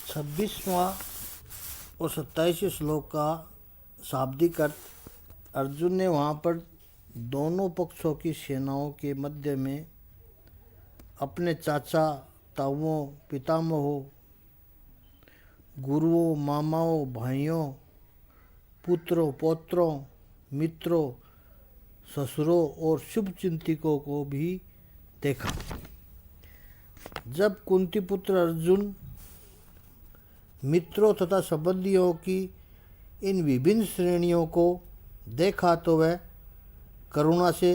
26वां और 27वें श्लोक का शाब्दिक अर्थ। अर्जुन ने वहाँ पर दोनों पक्षों की सेनाओं के मध्य में अपने चाचा ताऊओं, पितामहों, गुरुओं, मामाओं, भाइयों, पुत्रों, पौत्रों, मित्रों, ससुरों और शुभचिंतकों को भी देखा। जब कुंती पुत्र अर्जुन मित्रों तथा संबंधियों की इन विभिन्न श्रेणियों को देखा तो वह करुणा से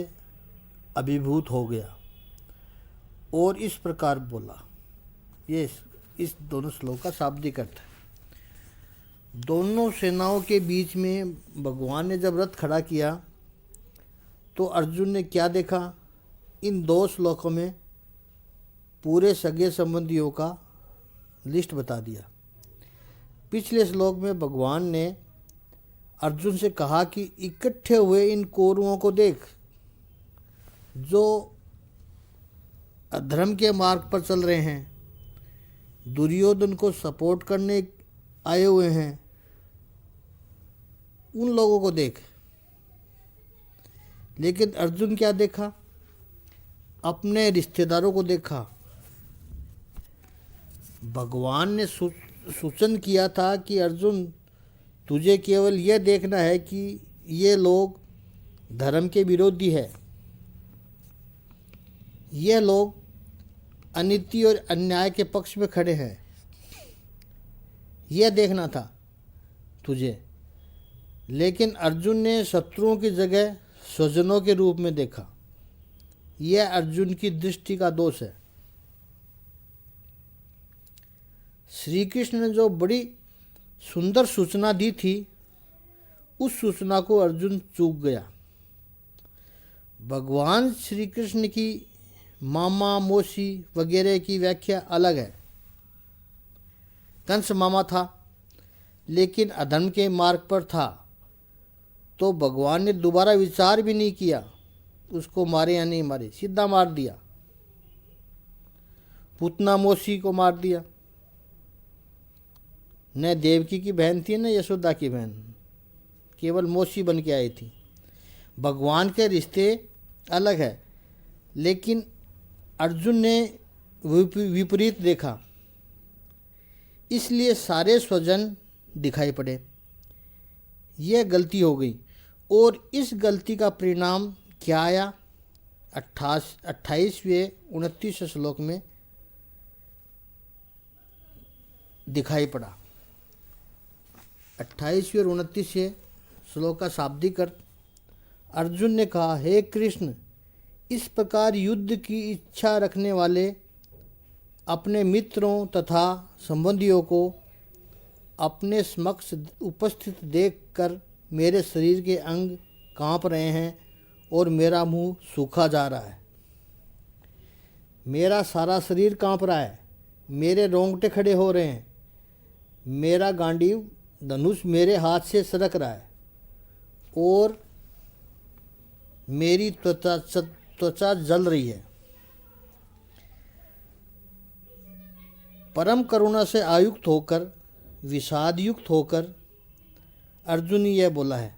अभिभूत हो गया और इस प्रकार बोला। ये इस दोनों श्लोक का शाब्दिक अर्थ है। दोनों सेनाओं के बीच में भगवान ने जब रथ खड़ा किया तो अर्जुन ने क्या देखा? इन दो श्लोकों में पूरे सगे संबंधियों का लिस्ट बता दिया। पिछले श्लोक में भगवान ने अर्जुन से कहा कि इकट्ठे हुए इन कौरवों को देख, जो अधर्म के मार्ग पर चल रहे हैं, दुर्योधन को सपोर्ट करने आए हुए हैं, उन लोगों को देख। लेकिन अर्जुन क्या देखा? अपने रिश्तेदारों को देखा। भगवान ने सूचन किया था कि अर्जुन, तुझे केवल यह देखना है कि ये लोग धर्म के विरोधी है, ये लोग अनीति और अन्याय के पक्ष में खड़े हैं, यह देखना था तुझे। लेकिन अर्जुन ने शत्रुओं की जगह स्वजनों के रूप में देखा। यह अर्जुन की दृष्टि का दोष है। श्री कृष्ण ने जो बड़ी सुंदर सूचना दी थी, उस सूचना को अर्जुन चूक गया। भगवान श्री कृष्ण की मामा, मौसी वगैरह की व्याख्या अलग है। कंस मामा था, लेकिन अधर्म के मार्ग पर था, तो भगवान ने दोबारा विचार भी नहीं किया उसको मारे या नहीं मारे, सीधा मार दिया। पूतना मौसी को मार दिया। न देवकी की बहन थी न यशोदा की बहन, केवल मौसी बन के आई थी। भगवान के रिश्ते अलग है, लेकिन अर्जुन ने विपरीत देखा, इसलिए सारे स्वजन दिखाई पड़े। यह गलती हो गई और इस गलती का परिणाम क्या आया? 28वें 29वें श्लोक में दिखाई पड़ा। 28वें और 29वें श्लोक का शाब्दिक अर्थ। अर्जुन ने कहा, हे कृष्ण, इस प्रकार युद्ध की इच्छा रखने वाले अपने मित्रों तथा संबंधियों को अपने समक्ष उपस्थित देखकर मेरे शरीर के अंग कांप रहे हैं और मेरा मुंह सूखा जा रहा है। मेरा सारा शरीर कांप रहा है, मेरे रोंगटे खड़े हो रहे हैं, मेरा गांडीव धनुष मेरे हाथ से सरक रहा है और मेरी त्वचा जल रही है। परम करुणा से आयुक्त होकर, विषाद युक्त होकर अर्जुन ने यह बोला है,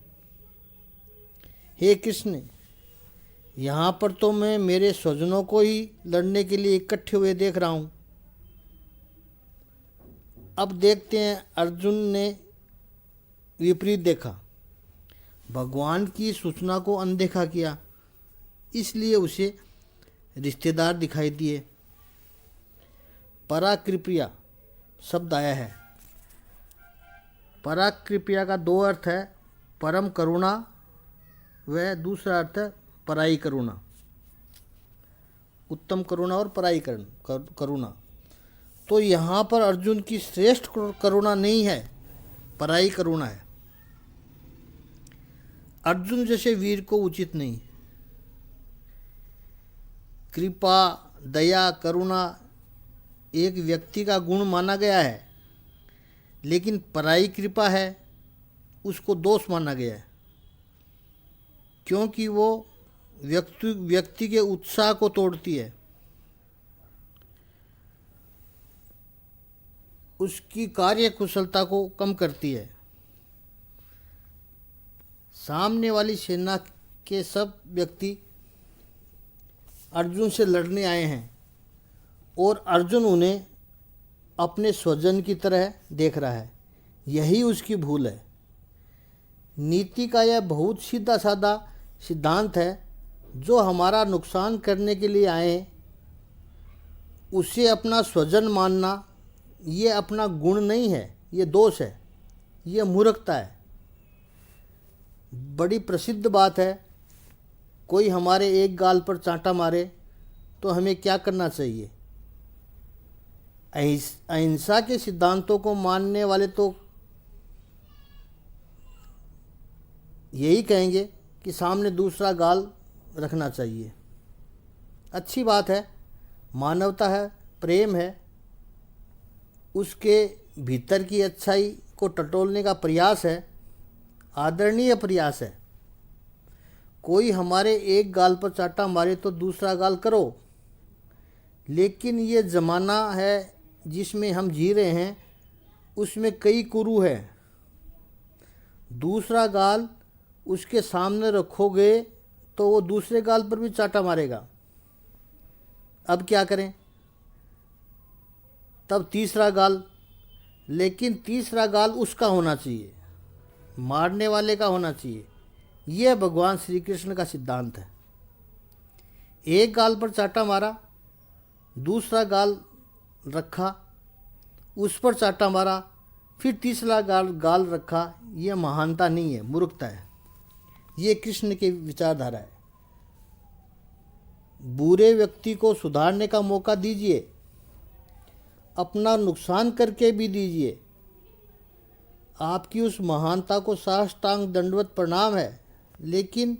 हे कृष्ण, यहाँ पर तो मैं मेरे स्वजनों को ही लड़ने के लिए इकट्ठे हुए देख रहा हूँ। अब देखते हैं, अर्जुन ने विपरीत देखा, भगवान की सूचना को अनदेखा किया, इसलिए उसे रिश्तेदार दिखाई दिए। पराकृपया शब्द आया है। पराकृपया का दो अर्थ है, परम करुणा व दूसरा अर्थ है पराई करुणा। उत्तम करुणा और पराई करुणा। तो यहाँ पर अर्जुन की श्रेष्ठ करुणा नहीं है, पराई करुणा है। अर्जुन जैसे वीर को उचित नहीं। कृपा, दया, करुणा एक व्यक्ति का गुण माना गया है, लेकिन पराई कृपा है, उसको दोष माना गया है, क्योंकि वो व्यक्ति के उत्साह को तोड़ती है, उसकी कार्य कुशलता को कम करती है। सामने वाली सेना के सब व्यक्ति अर्जुन से लड़ने आए हैं और अर्जुन उन्हें अपने स्वजन की तरह देख रहा है। यही उसकी भूल है। नीति का यह बहुत सीधा साधा सिद्धांत है, जो हमारा नुकसान करने के लिए आए उसे अपना स्वजन मानना ये अपना गुण नहीं है, ये दोष है, ये मूर्खता है। बड़ी प्रसिद्ध बात है, कोई हमारे एक गाल पर चांटा मारे तो हमें क्या करना चाहिए। अहिंसा के सिद्धांतों को मानने वाले तो यही कहेंगे कि सामने दूसरा गाल रखना चाहिए। अच्छी बात है, मानवता है, प्रेम है, उसके भीतर की अच्छाई को टटोलने का प्रयास है, आदरणीय प्रयास है। कोई हमारे एक गाल पर चाटा मारे तो दूसरा गाल करो, लेकिन ये ज़माना है जिसमें हम जी रहे हैं उसमें कई कुरु है। दूसरा गाल उसके सामने रखोगे तो वो दूसरे गाल पर भी चाटा मारेगा। अब क्या करें? तब तीसरा गाल, लेकिन तीसरा गाल उसका होना चाहिए, मारने वाले का होना चाहिए। यह भगवान श्री कृष्ण का सिद्धांत है। एक गाल पर चाटा मारा, दूसरा गाल रखा, उस पर चाटा मारा, फिर तीसरा गाल रखा। यह महानता नहीं है, मूर्खता है। ये कृष्ण की विचारधारा है। बुरे व्यक्ति को सुधारने का मौका दीजिए, अपना नुकसान करके भी दीजिए। आपकी उस महानता को साष्टांग दंडवत प्रणाम है, लेकिन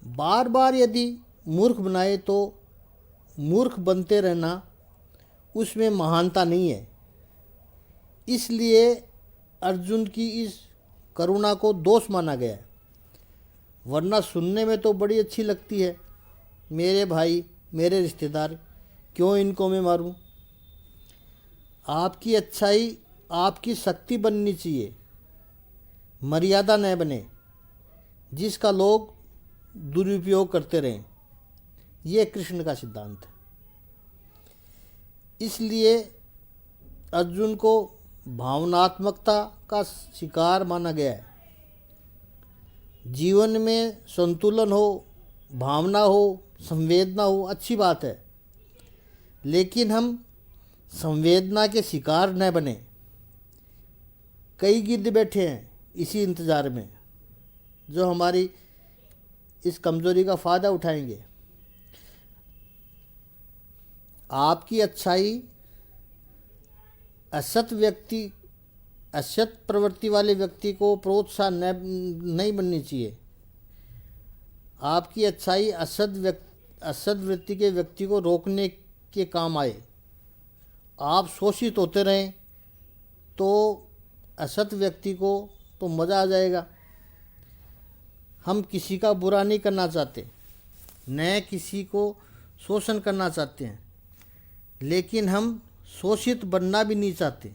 बार बार यदि मूर्ख बनाए तो मूर्ख बनते रहना, उसमें महानता नहीं है। इसलिए अर्जुन की इस करुणा को दोष माना गया है, वरना सुनने में तो बड़ी अच्छी लगती है। मेरे भाई, मेरे रिश्तेदार, क्यों इनको मैं मारूं? आपकी अच्छाई आपकी शक्ति बननी चाहिए, मर्यादा न बने जिसका लोग दुरुपयोग करते रहें। ये कृष्ण का सिद्धांत है। इसलिए अर्जुन को भावनात्मकता का शिकार माना गया है। जीवन में संतुलन हो, भावना हो, संवेदना हो, अच्छी बात है, लेकिन हम संवेदना के शिकार न बने। कई गिद्ध बैठे हैं इसी इंतज़ार में, जो हमारी इस कमज़ोरी का फ़ायदा उठाएंगे। आपकी अच्छाई असत प्रवृत्ति वाले व्यक्ति को प्रोत्साहन नहीं बननी चाहिए। आपकी अच्छाई असत वृत्ति के व्यक्ति को रोकने के काम आए। आप शोषित होते रहें तो असत व्यक्ति को तो मज़ा आ जाएगा। हम किसी का बुरा नहीं करना चाहते, न किसी को शोषण करना चाहते हैं, लेकिन हम शोषित बनना भी नहीं चाहते।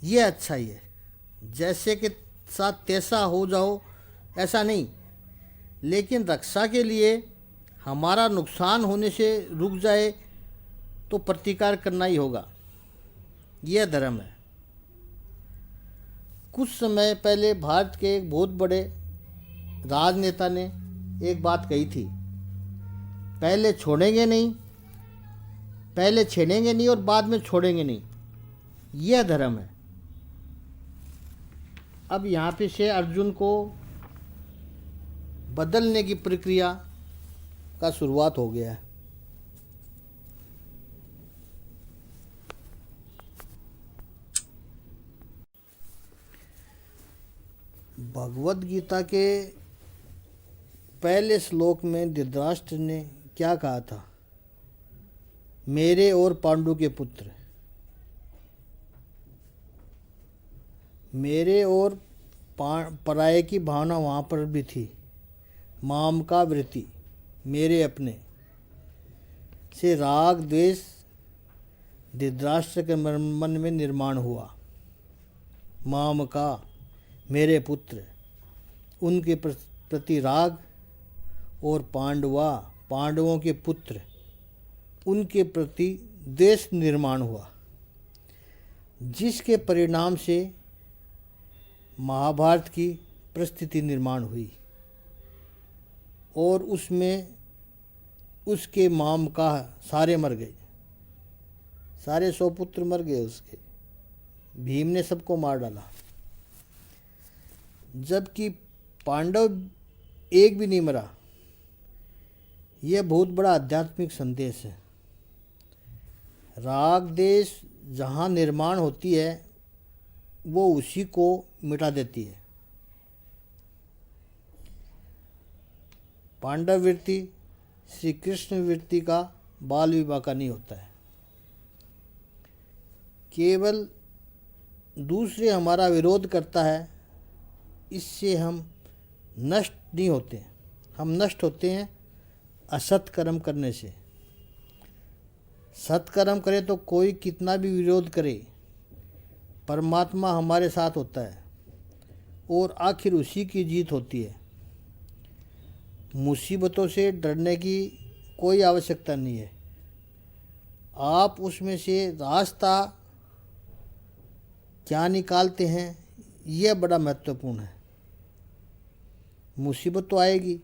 ये अच्छाई है। जैसे कि साथ तैसा हो जाओ, ऐसा नहीं, लेकिन रक्षा के लिए हमारा नुकसान होने से रुक जाए तो प्रतिकार करना ही होगा। यह धर्म है। कुछ समय पहले भारत के एक बहुत बड़े राजनेता ने एक बात कही थी, पहले छेड़ेंगे नहीं और बाद में छोड़ेंगे नहीं। यह धर्म है। अब यहाँ पे से अर्जुन को बदलने की प्रक्रिया का शुरुआत हो गया है। भगवद गीता के पहले श्लोक में धृतराष्ट्र ने क्या कहा था? मेरे और पांडु के पुत्र, मेरे और पराये की भावना वहाँ पर भी थी। माम का वृत्ति, मेरे अपने से राग द्वेष धृतराष्ट्र के मन में निर्माण हुआ। माम का मेरे पुत्र, उनके प्रति राग, और पांडवों के पुत्र, उनके प्रति द्वेष निर्माण हुआ, जिसके परिणाम से महाभारत की परिस्थिति निर्माण हुई। और उसमें उसके माम का सारे मर गए, सारे 100 पुत्र मर गए उसके। भीम ने सबको मार डाला, जबकि पांडव एक भी नहीं मरा। यह बहुत बड़ा आध्यात्मिक संदेश है। राग देश जहाँ निर्माण होती है वो उसी को मिटा देती है। पांडव वृत्ति श्री कृष्ण वृत्ति का बाल विवाह का नहीं होता है। केवल दूसरे हमारा विरोध करता है, इससे हम नष्ट नहीं होते। हम नष्ट होते हैं असत कर्म करने से। सत्कर्म करे तो कोई कितना भी विरोध करे, परमात्मा हमारे साथ होता है और आखिर उसी की जीत होती है। मुसीबतों से डरने की कोई आवश्यकता नहीं है। आप उसमें से रास्ता क्या निकालते हैं, यह बड़ा महत्वपूर्ण है। मुसीबत तो आएगी,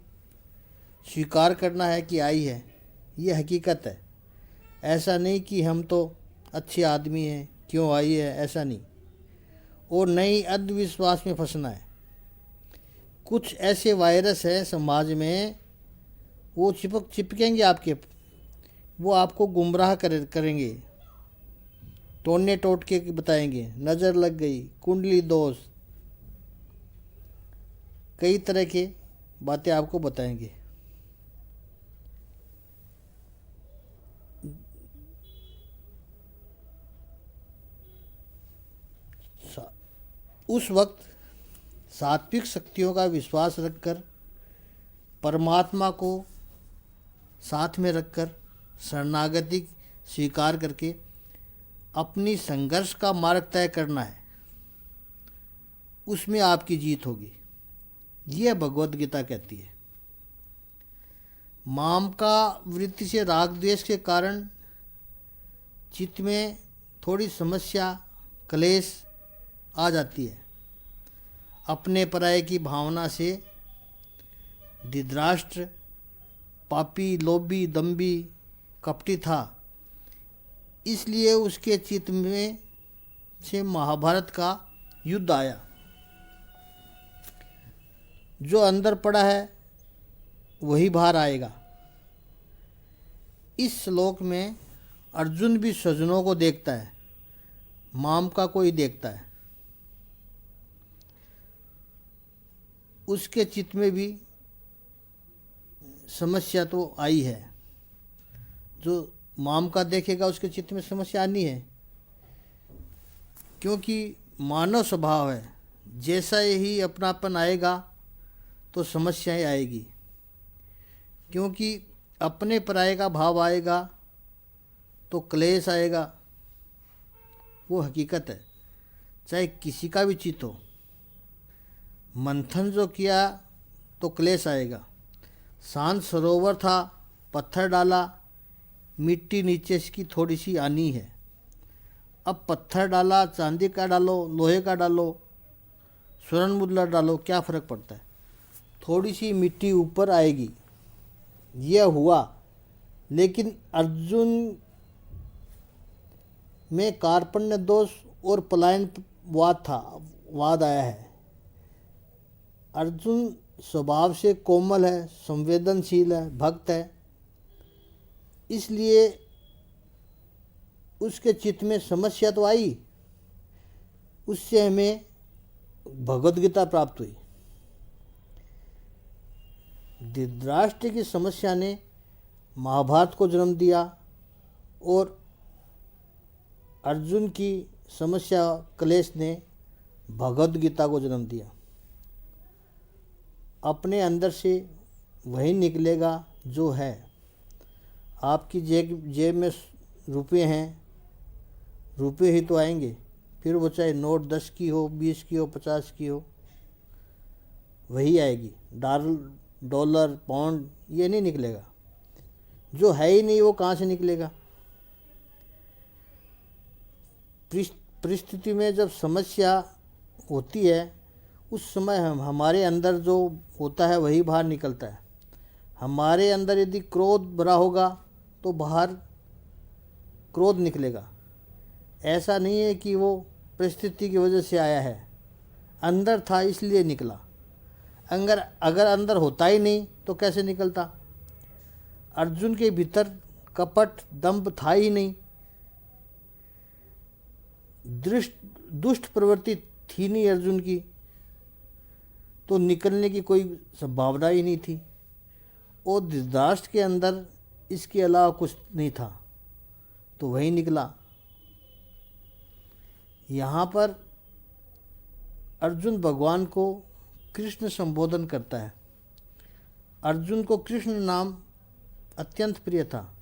स्वीकार करना है कि आई है, यह हकीकत है। ऐसा नहीं कि हम तो अच्छे आदमी हैं, क्यों आई है, ऐसा नहीं। और नहीं अंधविश्वास में फंसना है। कुछ ऐसे वायरस हैं समाज में, वो चिपकेंगे आपके, वो आपको गुमराह करेंगे, टोने टोटके बताएंगे, नज़र लग गई, कुंडली दोष, कई तरह के बातें आपको बताएंगे। उस वक्त सात्विक शक्तियों का विश्वास रखकर, परमात्मा को साथ में रखकर, शरणागति स्वीकार करके अपनी संघर्ष का मार्ग तय करना है। उसमें आपकी जीत होगी। यह भगवद गीता कहती है। माम का वृत्ति से राग द्वेष के कारण चित्त में थोड़ी समस्या, क्लेश आ जाती है। अपने पराये की भावना से धृतराष्ट्र पापी, लोभी, दंभी, कपटी था, इसलिए उसके चित्त में से महाभारत का युद्ध आया। जो अंदर पड़ा है वही बाहर आएगा। इस श्लोक में अर्जुन भी स्वजनों को देखता है, माम का कोई देखता है। उसके चित्त में भी समस्या तो आई है। जो माम का देखेगा उसके चित्त में समस्या आनी है, क्योंकि मानव स्वभाव है। जैसा यही अपनापन आएगा तो समस्याएं आएगी, क्योंकि अपने पराये का भाव आएगा तो क्लेश आएगा। वो हकीकत है, चाहे किसी का भी चित्त हो। मंथन जो किया तो क्लेश आएगा। शांत सरोवर था, पत्थर डाला, मिट्टी नीचे इसकी थोड़ी सी आनी है। अब पत्थर डाला, चांदी का डालो, लोहे का डालो, स्वर्ण मुद्रा डालो, क्या फ़र्क पड़ता है? थोड़ी सी मिट्टी ऊपर आएगी। यह हुआ, लेकिन अर्जुन में कार्पण्य दोष और पलायन वाद आया है। अर्जुन स्वभाव से कोमल है, संवेदनशील है, भक्त है, इसलिए उसके चित्त में समस्या तो आई। उससे हमें भगवद गीता प्राप्त हुई। धृतराष्ट्र की समस्या ने महाभारत को जन्म दिया और अर्जुन की समस्या, क्लेश ने भगवद गीता को जन्म दिया। अपने अंदर से वही निकलेगा जो है। आपकी जेब में रुपये हैं, रुपये ही तो आएंगे, फिर वो चाहे नोट 10 की हो, 20 की हो, 50 की हो, वही आएगी। डॉलर पाउंड ये नहीं निकलेगा। जो है ही नहीं वो कहाँ से निकलेगा। परिस्थिति में जब समस्या होती है उस समय हमारे अंदर जो होता है वही बाहर निकलता है। हमारे अंदर यदि क्रोध भरा होगा तो बाहर क्रोध निकलेगा। ऐसा नहीं है कि वो परिस्थिति की वजह से आया है, अंदर था इसलिए निकला। अगर अंदर होता ही नहीं तो कैसे निकलता। अर्जुन के भीतर कपट दंभ था ही नहीं, दुष्ट प्रवृत्ति थी नहीं अर्जुन की, तो निकलने की कोई संभावना ही नहीं थी। और धृतराष्ट्र के अंदर इसके अलावा कुछ नहीं था, तो वही निकला। यहाँ पर अर्जुन भगवान को कृष्ण संबोधन करता है। अर्जुन को कृष्ण नाम अत्यंत प्रिय था,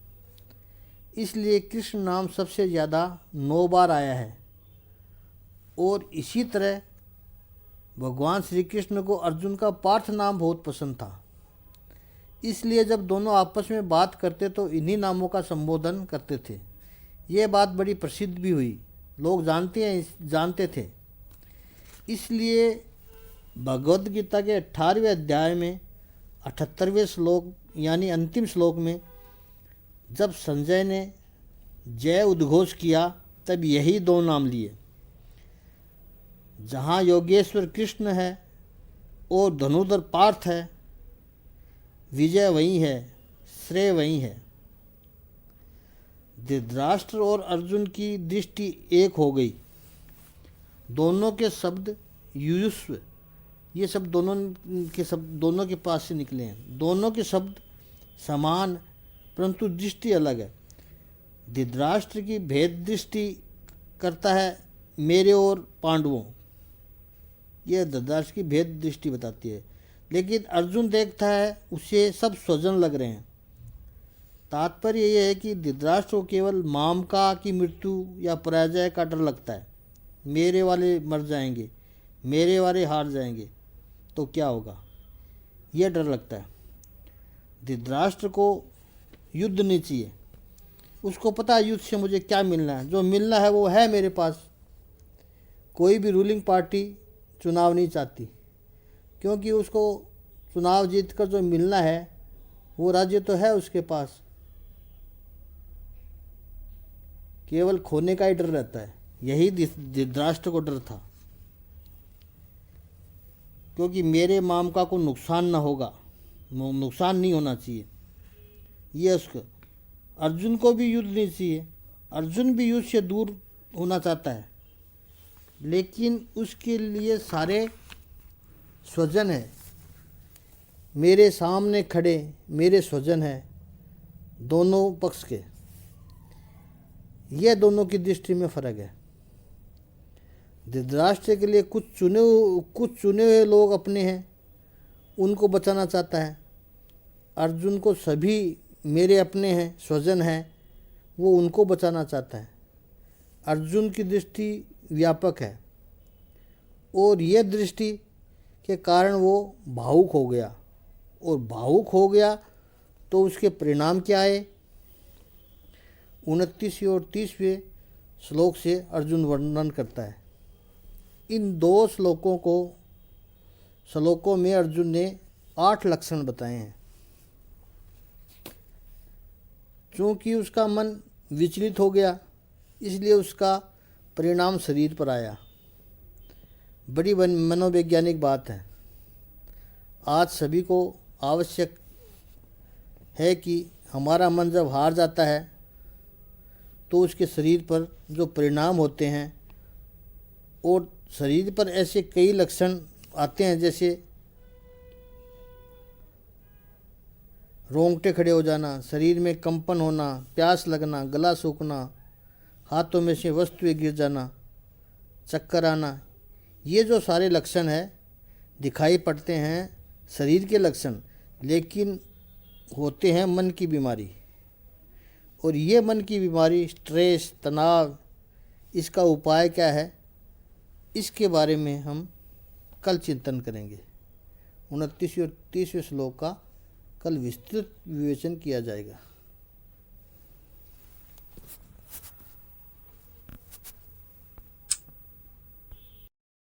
इसलिए कृष्ण नाम सबसे ज़्यादा 9 बार आया है। और इसी तरह भगवान श्री कृष्ण को अर्जुन का पार्थ नाम बहुत पसंद था, इसलिए जब दोनों आपस में बात करते तो इन्हीं नामों का संबोधन करते थे। ये बात बड़ी प्रसिद्ध भी हुई, लोग जानते थे। इसलिए भगवद गीता के 18वें अध्याय में 78वें श्लोक यानी अंतिम श्लोक में जब संजय ने जय उद्घोष किया तब यही 2 नाम लिए। जहाँ योगेश्वर कृष्ण है और धनुधर पार्थ है, विजय वहीं है, श्रेय वहीं है। धृतराष्ट्र और अर्जुन की दृष्टि एक हो गई। दोनों के शब्द युयुष्व, ये सब दोनों के पास से निकले हैं। दोनों के शब्द समान, परंतु दृष्टि अलग है। धृतराष्ट्र की भेद दृष्टि करता है मेरे और पांडवों, यह धृतराष्ट्र की भेद दृष्टि बताती है। लेकिन अर्जुन देखता है उसे सब स्वजन लग रहे हैं। तात्पर्य यह है कि धृतराष्ट्र को केवल मामका की मृत्यु या पराजय का डर लगता है। मेरे वाले मर जाएंगे, मेरे वाले हार जाएंगे तो क्या होगा, यह डर लगता है। धृतराष्ट्र को युद्ध नहीं चाहिए, उसको पता है युद्ध से मुझे क्या मिलना है। जो मिलना है वो है मेरे पास। कोई भी रूलिंग पार्टी चुनाव नहीं चाहती, क्योंकि उसको चुनाव जीतकर जो मिलना है वो राज्य तो है उसके पास, केवल खोने का ही डर रहता है। यही धृतराष्ट्र को डर था, क्योंकि मेरे मामका को नुकसान न होगा, नुकसान नहीं होना चाहिए, ये उसको। अर्जुन को भी युद्ध नहीं चाहिए, अर्जुन भी युद्ध से दूर होना चाहता है, लेकिन उसके लिए सारे स्वजन हैं, मेरे सामने खड़े मेरे स्वजन हैं दोनों पक्ष के। यह दोनों की दृष्टि में फ़र्क है। धृतराष्ट्र के लिए कुछ चुने हुए लोग अपने हैं, उनको बचाना चाहता है। अर्जुन को सभी मेरे अपने हैं, स्वजन हैं, वो उनको बचाना चाहता है। अर्जुन की दृष्टि व्यापक है और यह दृष्टि के कारण वो भावुक हो गया, और भावुक हो गया तो उसके परिणाम क्या आए। 29वें और 30वें श्लोक से अर्जुन वर्णन करता है। इन 2 श्लोकों में अर्जुन ने 8 लक्षण बताए हैं। चूँकि उसका मन विचलित हो गया, इसलिए उसका परिणाम शरीर पर आया। बड़ी मनोवैज्ञानिक बात है। आज सभी को आवश्यक है कि हमारा मन जब हार जाता है तो उसके शरीर पर जो परिणाम होते हैं, और शरीर पर ऐसे कई लक्षण आते हैं, जैसे रोंगटे खड़े हो जाना, शरीर में कंपन होना, प्यास लगना, गला सूखना, हाथों में से वस्तुएं गिर जाना, चक्कर आना। ये जो सारे लक्षण हैं दिखाई पड़ते हैं शरीर के लक्षण, लेकिन होते हैं मन की बीमारी। और ये मन की बीमारी, स्ट्रेस, तनाव, इसका उपाय क्या है, इसके बारे में हम कल चिंतन करेंगे। 29वें और 30वें श्लोक का कल विस्तृत विवेचन किया जाएगा।